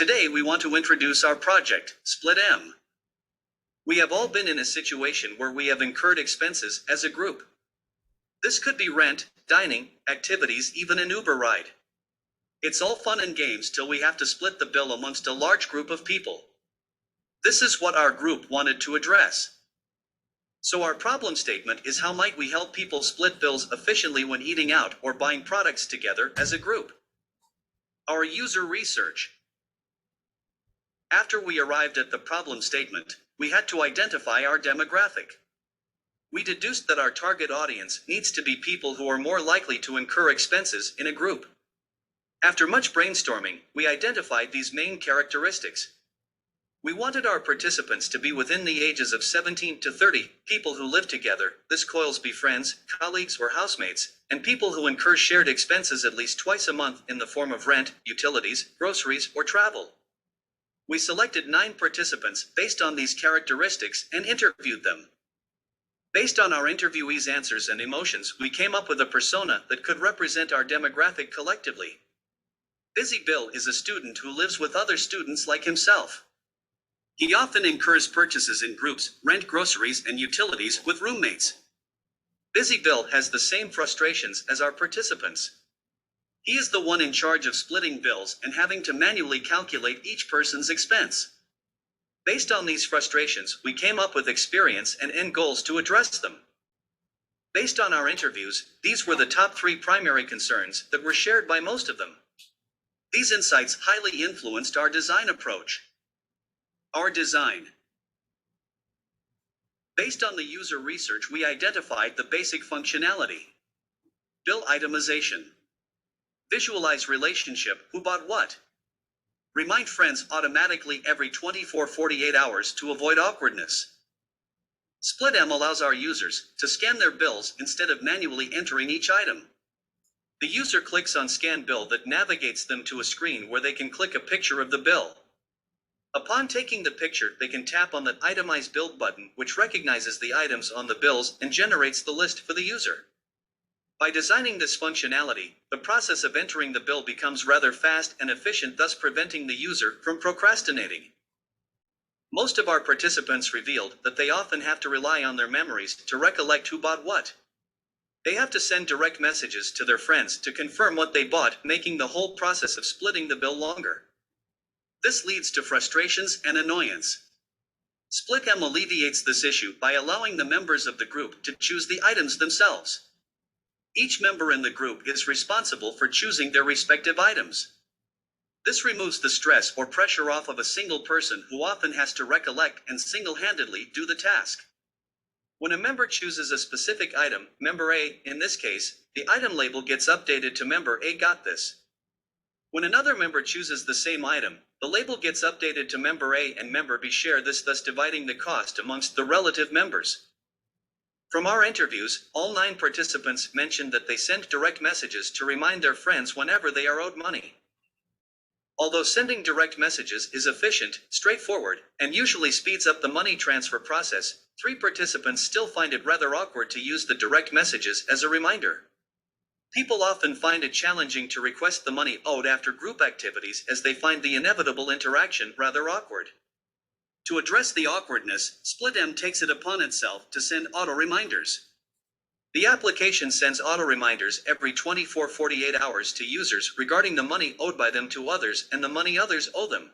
Today we want to introduce our project, SplitEm. We have all been in a situation where we have incurred expenses as a group. This could be rent, dining, activities, even an Uber ride. It's all fun and games till we have to split the bill amongst a large group of people. This is what our group wanted to address. So our problem statement is, how might we help people split bills efficiently when eating out or buying products together as a group? Our user research. After we arrived at the problem statement, we had to identify our demographic. We deduced that our target audience needs to be people who are more likely to incur expenses in a group. After much brainstorming, we identified these main characteristics. We wanted our participants to be within the ages of 17 to 30, people who live together, this coils be friends, colleagues or housemates, and people who incur shared expenses at least twice a month in the form of rent, utilities, groceries, or travel. We selected 9 participants based on these characteristics and interviewed them. Based on our interviewees' answers and emotions, we came up with a persona that could represent our demographic collectively. Busy Bill is a student who lives with other students like himself. He often incurs purchases in groups, rent groceries and utilities with roommates. Busy Bill has the same frustrations as our participants. He is the one in charge of splitting bills and having to manually calculate each person's expense. Based on these frustrations, we came up with experience and end goals to address them. Based on our interviews, these were the top 3 primary concerns that were shared by most of them. These insights highly influenced our design approach. Our design. Based on the user research, we identified the basic functionality. Bill itemization. Visualize relationship, who bought what. Remind friends automatically every 24-48 hours to avoid awkwardness. SplitEm allows our users to scan their bills instead of manually entering each item. The user clicks on Scan Bill that navigates them to a screen where they can click a picture of the bill. Upon taking the picture, they can tap on the Itemize Bill button, which recognizes the items on the bills and generates the list for the user. By designing this functionality, the process of entering the bill becomes rather fast and efficient, thus preventing the user from procrastinating. Most of our participants revealed that they often have to rely on their memories to recollect who bought what. They have to send direct messages to their friends to confirm what they bought, making the whole process of splitting the bill longer. This leads to frustrations and annoyance. SplitEm alleviates this issue by allowing the members of the group to choose the items themselves. Each member in the group is responsible for choosing their respective items. This removes the stress or pressure off of a single person who often has to recollect and single-handedly do the task. When a member chooses a specific item, member A, in this case, the item label gets updated to member A got this. When another member chooses the same item, the label gets updated to member A and member B share this, thus dividing the cost amongst the relative members. From our interviews, all 9 participants mentioned that they send direct messages to remind their friends whenever they are owed money. Although sending direct messages is efficient, straightforward, and usually speeds up the money transfer process, 3 participants still find it rather awkward to use the direct messages as a reminder. People often find it challenging to request the money owed after group activities, as they find the inevitable interaction rather awkward. To address the awkwardness, SplitEm takes it upon itself to send auto reminders. The application sends auto reminders every 24-48 hours to users regarding the money owed by them to others and the money others owe them.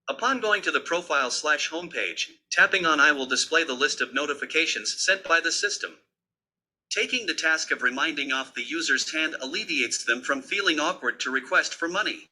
Upon going to the profile/homepage, tapping on I will display the list of notifications sent by the system. Taking the task of reminding off the user's hand alleviates them from feeling awkward to request for money.